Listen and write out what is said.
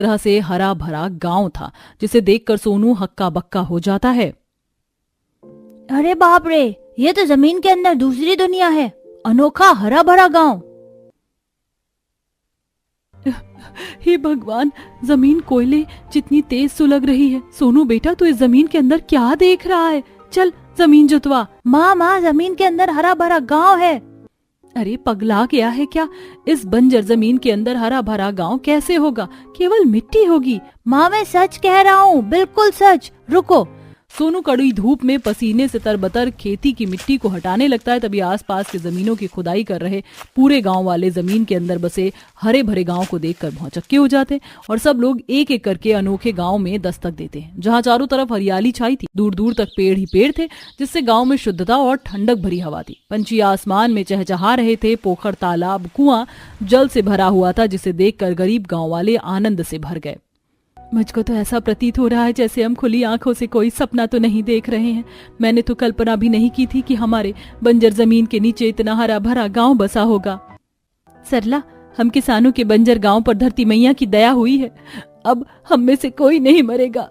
तरह से हरा भरा गांव था जिसे देखकर सोनू हक्का बक्का हो जाता है। अरे बाप रे, ये तो जमीन के अंदर दूसरी दुनिया है। अनोखा हरा भरा गांव। हे भगवान, जमीन कोयले जितनी तेज सुलग रही है। सोनू बेटा, तू इस जमीन के अंदर क्या देख रहा है? चल जमीन जुतवा। माँ जमीन के अंदर हरा भरा गांव है। अरे पगला गया है क्या? इस बंजर जमीन के अंदर हरा भरा गांव कैसे होगा? केवल मिट्टी होगी। माँ मैं सच कह रहा हूँ, बिल्कुल सच। रुको। सोनू कड़ी धूप में पसीने से तरबतर खेती की मिट्टी को हटाने लगता है। तभी आसपास के जमीनों की खुदाई कर रहे पूरे गांव वाले जमीन के अंदर बसे हरे भरे गांव को देखकर भौचक्के हो जाते और सब लोग एक एक करके अनोखे गांव में दस्तक देते हैं, जहां चारों तरफ हरियाली छाई थी। दूर दूर तक पेड़ ही पेड़ थे, जिससे गांव में शुद्धता और ठंडक भरी हवा थी। पंछी आसमान में चहचहा रहे थे। पोखर, तालाब, कुआं जल से भरा हुआ था, जिसे देखकर गरीब गांव वाले आनंद से भर गए। मुझको तो ऐसा प्रतीत हो रहा है जैसे हम खुली आंखों से कोई सपना तो नहीं देख रहे हैं। मैंने तो कल्पना भी नहीं की थी कि हमारे बंजर जमीन के नीचे इतना हरा भरा गांव बसा होगा। सरला, हम किसानों के बंजर गांव पर धरती मैया की दया हुई है। अब हम में से कोई नहीं मरेगा।